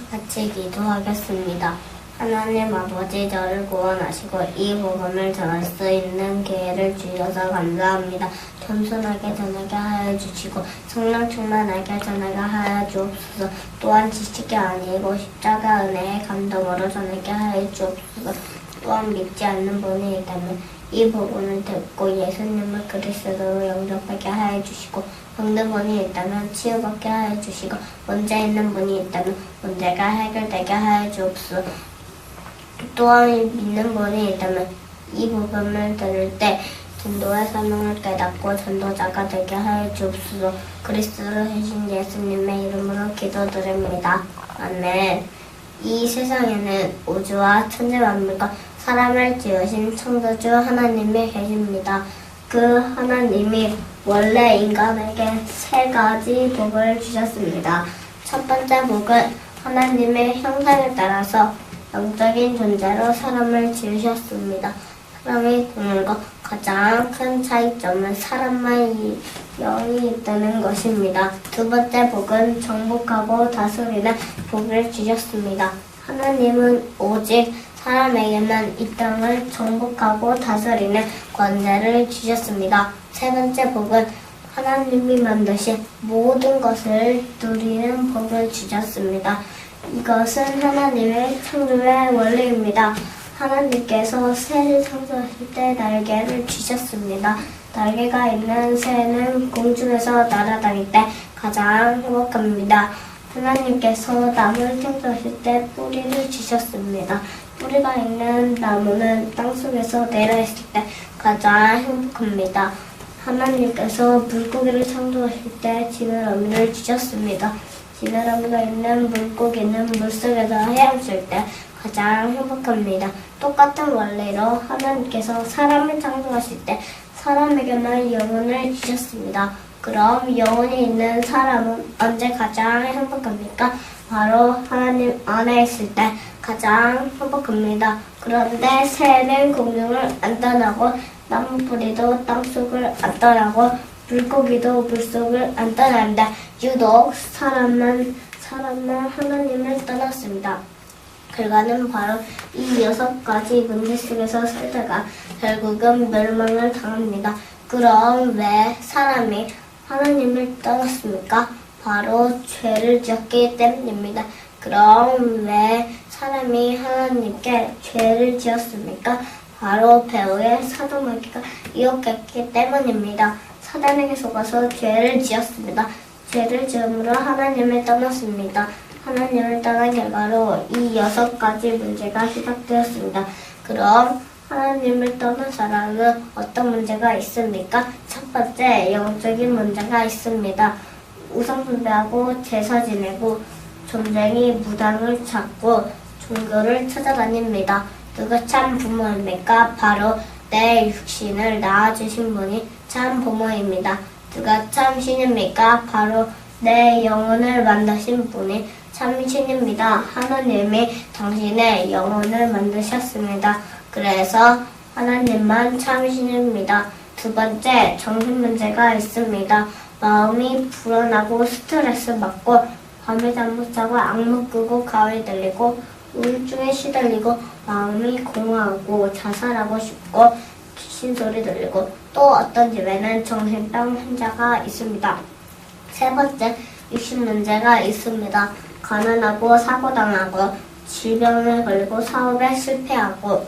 같이 기도하겠습니다. 하나님 아버지, 저를 구원하시고 이 복음을 전할 수 있는 기회를 주셔서 감사합니다. 겸손하게 전하게 하여 주시고 성령 충만하게 전하게 하여 주옵소서. 또한 지식이 아니고 십자가 은혜의 감동으로 전하게 하여 주옵소서. 또한 믿지 않는 분이 있다면 이 복음을 듣고 예수님을 그리스도로 영접하게 하여 주시고 병든 분이 있다면 치유받게 하여 주시고 문제 있는 분이 있다면 문제가 해결되게 하여 주옵소서. 또한 믿는 분이 있다면 이 복음을 들을 때 전도의 사명을 깨닫고 전도자가 되게 하여 주옵소서. 그리스도로 해신 예수님의 이름으로 기도드립니다. 아멘. 이 세상에는 우주와 천지 만물과 사람을 지으신 창조주 하나님이 계십니다. 그 하나님이 원래 인간에게 세 가지 복을 주셨습니다. 첫 번째 복은 하나님의 형상에 따라서 영적인 존재로 사람을 지으셨습니다. 사람이 동물과 가장 큰 차이점은 사람만 영이 있다는 것입니다. 두 번째 복은 정복하고 다스리는 복을 주셨습니다. 하나님은 오직 사람에게만 이 땅을 정복하고 다스리는 권세를 주셨습니다. 세 번째 복은 하나님이 만드신 모든 것을 누리는 복을 주셨습니다. 이것은 하나님의 창조의 원리입니다. 하나님께서 새를 창조하실 때 날개를 주셨습니다. 날개가 있는 새는 공중에서 날아다닐 때 가장 행복합니다. 하나님께서 나무를 창조하실 때 뿌리를 주셨습니다. 뿌리가 있는 나무는 땅속에서 내려있을 때 가장 행복합니다. 하나님께서 물고기를 창조하실 때 지느러미를 주셨습니다. 지느러미가 있는 물고기는 물속에서 헤엄칠 때 가장 행복합니다. 똑같은 원리로 하나님께서 사람을 창조하실 때 사람에게만 영혼을 주셨습니다. 그럼 영혼이 있는 사람은 언제 가장 행복합니까? 바로 하나님 안에 있을 때 가장 행복합니다. 그런데 새는 공중을 안 떠나고 나무뿌리도 땅속을 안 떠나고 물고기도 물속을 안 떠나는데 유독 사람만 하나님을 떠났습니다. 결과는 바로 이 6가지 문제 속에서 살다가 결국은 멸망을 당합니다. 그럼 왜 사람이 하나님을 떠났습니까? 바로 죄를 지었기 때문입니다. 그럼 왜 사람이 하나님께 죄를 지었습니까? 바로 배후에 사도마귀가 유혹했기 때문입니다. 사단에게 속아서 죄를 지었습니다. 죄를 지음으로 하나님을 떠났습니다. 하나님을 떠난 결과로 이 6가지 문제가 시작되었습니다. 그럼 하나님을 떠난 사람은 어떤 문제가 있습니까? 첫 번째, 영적인 문제가 있습니다. 우상 숭배하고 제사 지내고 점쟁이 무당을 찾고 종교를 찾아다닙니다. 누가 참 부모입니까? 바로 내 육신을 낳아주신 분이 참 부모입니다. 누가 참 신입니까? 바로 내 영혼을 만드신 분이 참 신입니다. 하나님이 당신의 영혼을 만드셨습니다. 그래서 하나님만 참 신입니다. 두 번째, 정신 문제가 있습니다. 마음이 불안하고 스트레스 받고 밤에 잠 못 자고 악몽 꾸고 가위 들리고 우울증에 시달리고 마음이 공허하고 자살하고 싶고 귀신 소리 들리고 또 어떤 집에는 정신병 환자가 있습니다. 세 번째, 육신 문제가 있습니다. 가난하고 사고당하고 질병에 걸리고 사업에 실패하고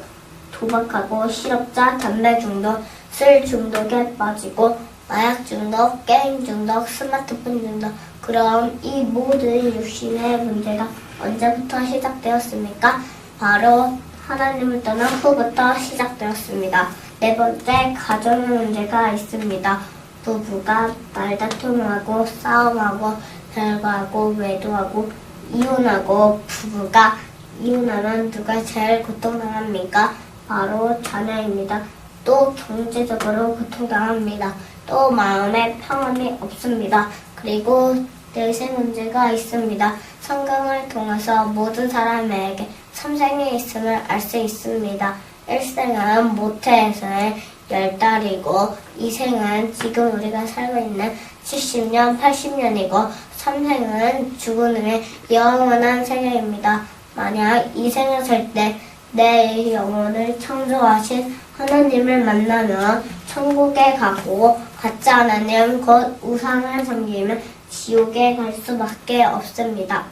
도박하고 실업자, 담배 중독, 술 중독에 빠지고 마약 중독, 게임 중독, 스마트폰 중독. 그럼 이 모든 육신의 문제가 언제부터 시작되었습니까? 바로 하나님을 떠난 후부터 시작되었습니다. 네 번째, 가정의 문제가 있습니다. 부부가 말다툼하고 싸움하고 별거하고 외도하고 이혼하고 부부가 이혼하면 누가 제일 고통당합니까? 바로 자녀입니다. 또 경제적으로 고통당합니다. 또 마음에 평안이 없습니다. 그리고 넷의 문제가 있습니다. 성경을 통해서 모든 사람에게 3생이 있음을 알 수 있습니다. 1생은 모태에서의 10달이고 2생은 지금 우리가 살고 있는 70년, 80년이고 참생은 죽음의 영원한 세계입니다. 만약 이 생을 살 때 내 영혼을 창조하신 하나님을 만나면 천국에 가고 같지 않으면 곧 우상을 섬기면 지옥에 갈 수밖에 없습니다.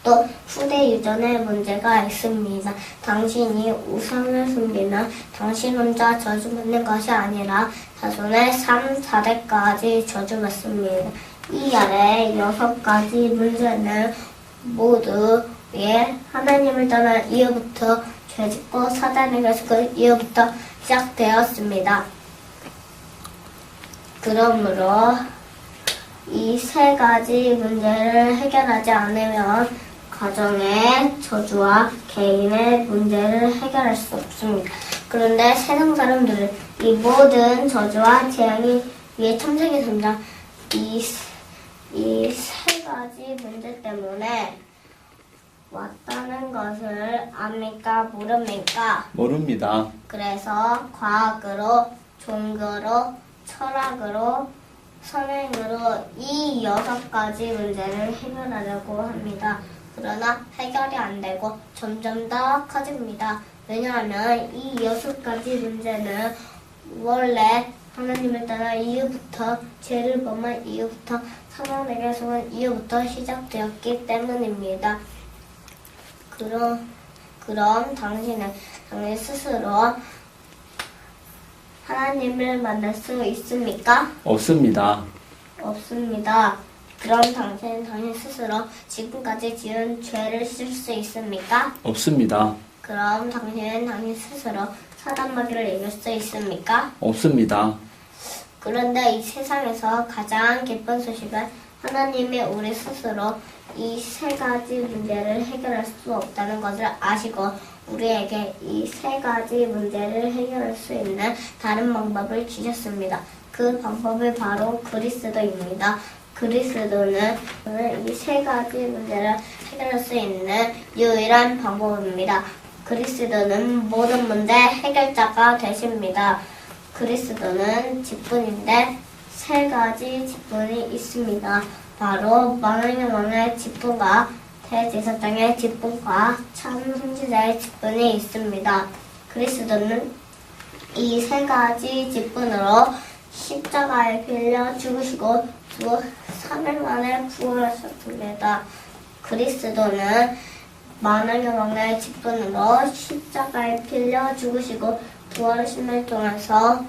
또 후대 유전의 문제가 있습니다. 당신이 우상을 숨기면 당신 혼자 저주받는 것이 아니라 자손의 3, 4대까지 저주받습니다. 이 아래 6가지 문제는 모두 하나님을 떠난 이후부터 죄짓고 사단에게서 그 이후부터 시작되었습니다. 그러므로 이 3가지 문제를 해결하지 않으면 가정의 저주와 개인의 문제를 해결할 수 없습니다. 그런데 세상 사람들은 이 모든 저주와 재앙이 위에 참생의 3장 이 3가지 문제 때문에 왔다는 것을 압니까? 모릅니까? 모릅니다. 그래서 과학으로, 종교로, 철학으로, 선행으로 이 6가지 문제를 해결하려고 합니다. 그러나 해결이 안 되고 점점 더 커집니다. 왜냐하면 이 6가지 문제는 원래 하나님을 떠난 이후부터 죄를 범한 이후부터 사단에게 속은 이후부터 시작되었기 때문입니다. 그럼 당신은 당신 스스로 하나님을 만날 수 있습니까? 없습니다. 없습니다. 그럼 당신은 당신 스스로 지금까지 지은 죄를 씻을 수 있습니까? 없습니다. 그럼 당신은 당신 스스로 사단마귀를 이길 수 있습니까? 없습니다. 그런데 이 세상에서 가장 기쁜 소식은 하나님이 우리 스스로 이 3가지 문제를 해결할 수 없다는 것을 아시고 우리에게 이 3가지 문제를 해결할 수 있는 다른 방법을 주셨습니다. 그 방법이 바로 그리스도입니다. 그리스도는 이 3가지 문제를 해결할 수 있는 유일한 방법입니다. 그리스도는 모든 문제 해결자가 되십니다. 그리스도는 직분인데 3가지 직분이 있습니다. 바로 만왕의 왕의 직분과 대제사장의 직분과 참 선지자의 직분이 있습니다. 그리스도는 이 3가지 직분으로 십자가에 빌려 죽으시고 3일 만에 부활하셨습니다. 그리스도는 만왕의 왕의 직분으로 십자가에 빌려 죽으시고 부활하심을 통해서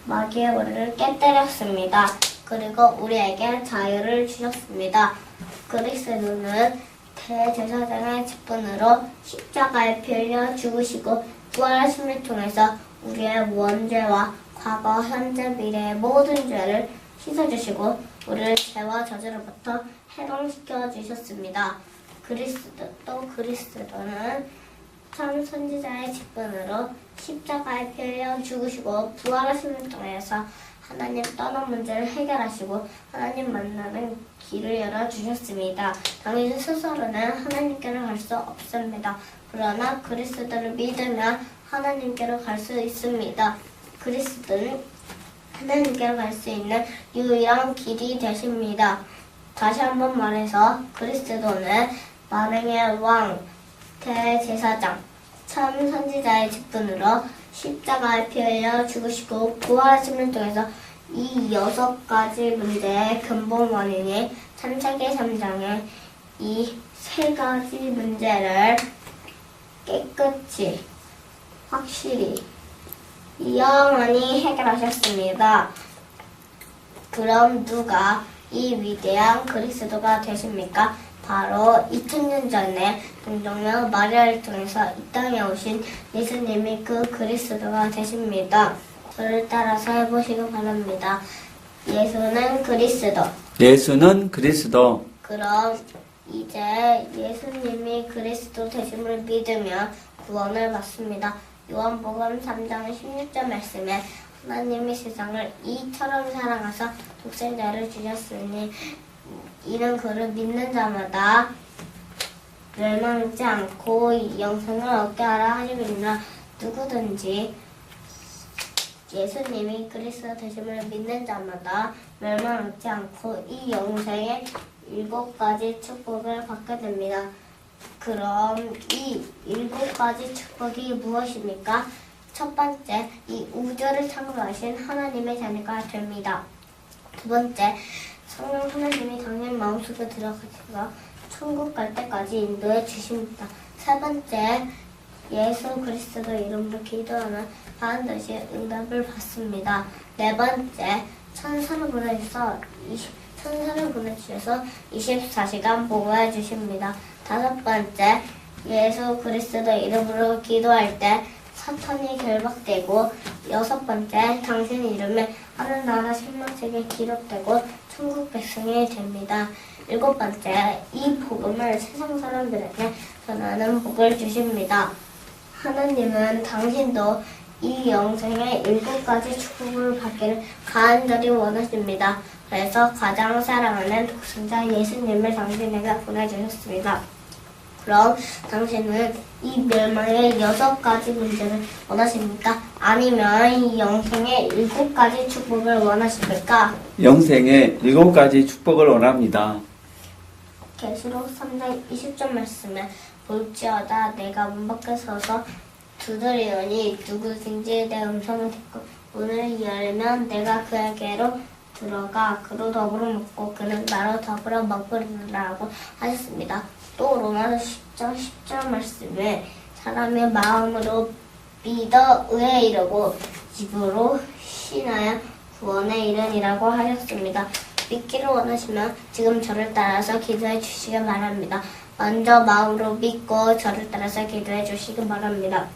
마귀의 머리를 깨뜨렸습니다. 그리고 우리에게 자유를 주셨습니다. 그리스도는 대제사장의 직분으로 십자가에 빌려 죽으시고 부활하심을 통해서 우리의 원죄와 과거, 현재, 미래의 모든 죄를 씻어주시고 우리를 죄와 저주로부터 해방시켜 주셨습니다. 그리스도는 참 선지자의 직분으로 십자가에 빌려 죽으시고 부활하심을 통해서 하나님 떠난 문제를 해결하시고 하나님 만나는 길을 열어주셨습니다. 당신 스스로는 하나님께로 갈 수 없습니다. 그러나 그리스도를 믿으면 하나님께로 갈 수 있습니다. 그리스도는 하나님께로 갈 수 있는 유일한 길이 되십니다. 다시 한번 말해서 그리스도는 만왕의 왕, 대제사장, 참 선지자의 직분으로 십자가에 피 흘려 죽으시고 부활하심을 통해서 이 6가지 문제의 근본 원인이 창세기 3장의 이 3가지 문제를 깨끗이 확실히 영원히 해결하셨습니다. 그럼 누가 이 위대한 그리스도가 되십니까? 바로 2000년 전에 동정녀 마리아를 통해서 이 땅에 오신 예수님이 그 그리스도가 되십니다. 저를 따라서 해보시기 바랍니다. 예수는 그리스도. 예수는 그리스도. 그럼 이제 예수님이 그리스도 되심을 믿으면 구원을 받습니다. 요한복음 3장 16절 말씀에 하나님이 세상을 이처럼 사랑하사 독생자를 주셨으니 이는 그를 믿는 자마다 멸망하지 않고 영생을 얻게 하라 하심이니라. 누구든지 예수님이 그리스도 되심을 믿는 자마다 멸망하지 않고 이 영생의 7가지 축복을 받게 됩니다. 그럼 이 7가지 축복이 무엇입니까? 첫 번째, 이 우주를 창조하신 하나님의 자녀가 됩니다. 두 번째, 성령 하나님이 당신 마음속에 들어가셔서 천국 갈 때까지 인도해 주십니다. 세 번째, 예수 그리스도 이름으로 기도하면 반드시 응답을 받습니다. 네 번째, 천사를 보내주셔서 24시간 보호해 주십니다. 다섯 번째, 예수 그리스도 이름으로 기도할 때 사탄이 결박되고, 여섯 번째, 당신 이름에 하늘나라 생명책에 기록되고 천국 백성이 됩니다. 일곱 번째, 이 복음을 세상 사람들에게 전하는 복을 주십니다. 하나님은 당신도 이 영생의 7가지 축복을 받기를 간절히 원하십니다. 그래서 가장 사랑하는 독생자 예수님을 당신에게 보내주셨습니다. 그럼 당신은 이 멸망의 6가지 문제를 원하십니까? 아니면 이 영생의 7가지 축복을 원하십니까? 영생의 7가지 축복을 원합니다. 계시록 3장 20절 말씀에 볼지어다 내가 문 밖에 서서 두드리노니 누구든지 내 음성을 듣고 문을 열면 내가 그에게로 들어가 그로 더불어 먹고 그는 나로 더불어 먹으리라고 하셨습니다. 또 로마서 10장 10절 말씀에 사람의 마음으로 믿어 의에 이르고 입으로 신하여 구원에 이르니라고 하셨습니다. 믿기를 원하시면 지금 저를 따라서 기도해 주시기 바랍니다. 먼저 마음으로 믿고 저를 따라서 기도해 주시기 바랍니다.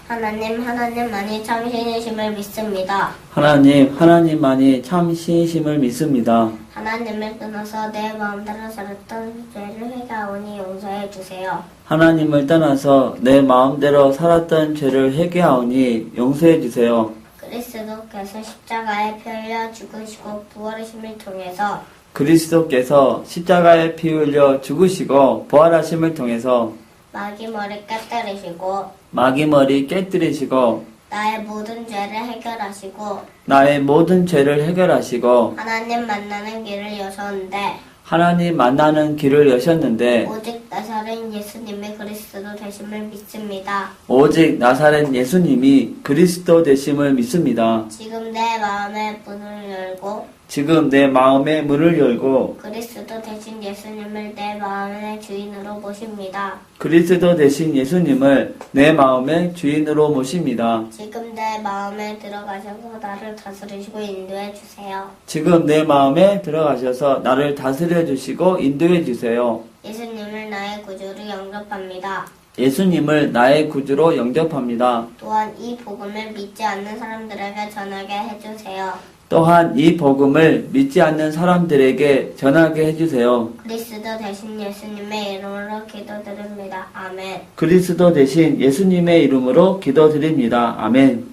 하나님만이 참 신이심을 믿습니다. 하나님만이 참 신이심을 믿습니다. 하나님을 떠나서 내 마음대로 살았던 죄를 회개하오니 용서해 주세요. 하나님을 떠나서 내 마음대로 살았던 죄를 회개하오니 용서해 주세요. 그리스도께서 십자가에 피 흘려 죽으시고 부활하심을 통해서 그리스도께서 십자가에 피 흘려 죽으시고 부활하심을 통해서 마귀 머리 깨뜨리시고 마귀 머리 깨뜨리시고 나의 모든 죄를 해결하시고 나의 모든 죄를 해결하시고 하나님 만나는 길을 여셨는데 하나님 만나는 길을 여셨는데 오직 나사렛 예수님의 그리스도 되심을 믿습니다. 오직 나사렛 예수님이 그리스도 되심을 믿습니다. 지금 내 마음의 문을 열고 지금 내 마음의 문을 열고 그리스도 되신 예수님을 내 마음의 주인으로 모십니다. 그리스도 되신 예수님을 내 마음의 주인으로 모십니다. 지금 내 마음에 들어가셔서 나를 다스리시고 인도해 주세요. 지금 내 마음에 들어가셔서 나를 다스려 주시고 인도해 주세요. 예수님을 나의 구주로 영접합니다. 예수님을 나의 구주로 영접합니다. 또한 이 복음을 믿지 않는 사람들에게 전하게 해주세요. 또한 이 복음을 믿지 않는 사람들에게 전하게 해주세요. 그리스도 대신 예수님의 이름으로 기도드립니다. 아멘. 그리스도 대신 예수님의 이름으로 기도드립니다. 아멘.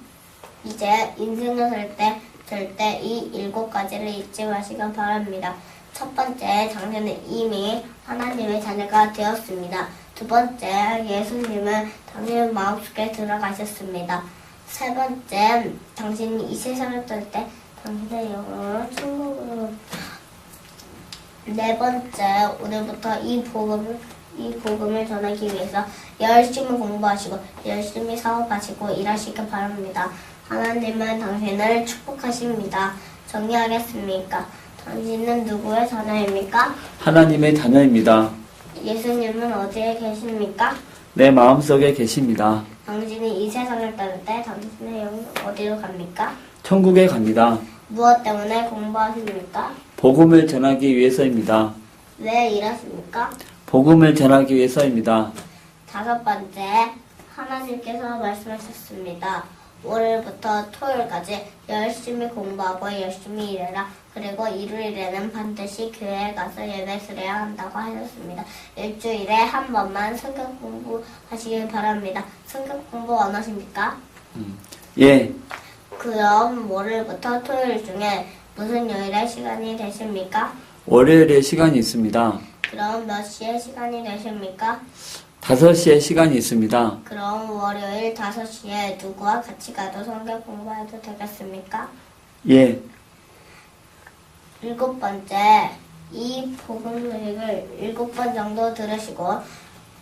이제 인생을 살 때 절대 이 7가지를 잊지 마시기 바랍니다. 첫 번째, 당신은 이미 하나님의 자녀가 되었습니다. 두 번째, 예수님은 당신의 마음속에 들어가셨습니다. 세 번째, 당신이 이 세상을 살 때 당신의 영으로 천국으로. 네 번째, 오늘부터 이 복음을 전하기 위해서 열심히 공부하시고 열심히 사업하시고 일하시기 바랍니다. 하나님은 당신을 축복하십니다. 정리하겠습니까? 당신은 누구의 자녀입니까? 하나님의 자녀입니다. 예수님은 어디에 계십니까? 내 마음속에 계십니다. 당신이 이 세상을 떠날 때 당신의 영은 어디로 갑니까? 천국에 갑니다. 무엇 때문에 공부하십니까? 복음을 전하기 위해서입니다. 왜 일하십니까? 복음을 전하기 위해서입니다. 다섯 번째, 하나님께서 말씀하셨습니다. 월요일부터 토요일까지 열심히 공부하고 열심히 일해라. 그리고 일요일에는 반드시 교회에 가서 예배 드려야 한다고 하셨습니다. 일주일에 한 번만 성경 공부하시길 바랍니다. 성경 공부 원하십니까? 예, 그럼 월요일부터 토요일 중에 무슨 요일에 시간이 되십니까? 월요일에 시간이 있습니다. 그럼 몇 시에 시간이 되십니까? 5시에 시간이 있습니다. 그럼 월요일 5시에 누구와 같이 가도 성경 공부해도 되겠습니까? 예, 7번째, 이 복음을 7번 정도 들으시고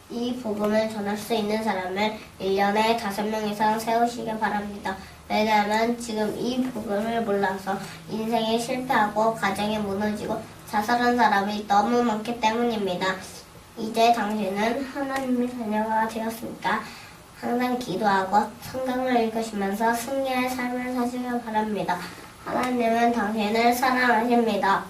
이 복음을 전할 수 있는 사람을 1년에 5명 이상 세우시길 바랍니다. 왜냐하면 지금 이 복음을 몰라서 인생에 실패하고 가정이 무너지고 자살한 사람이 너무 많기 때문입니다. 이제 당신은 하나님의 자녀가 되었으니까 항상 기도하고 성경을 읽으시면서 승리의 삶을 사시길 바랍니다. 하나님은 당신을 사랑하십니다.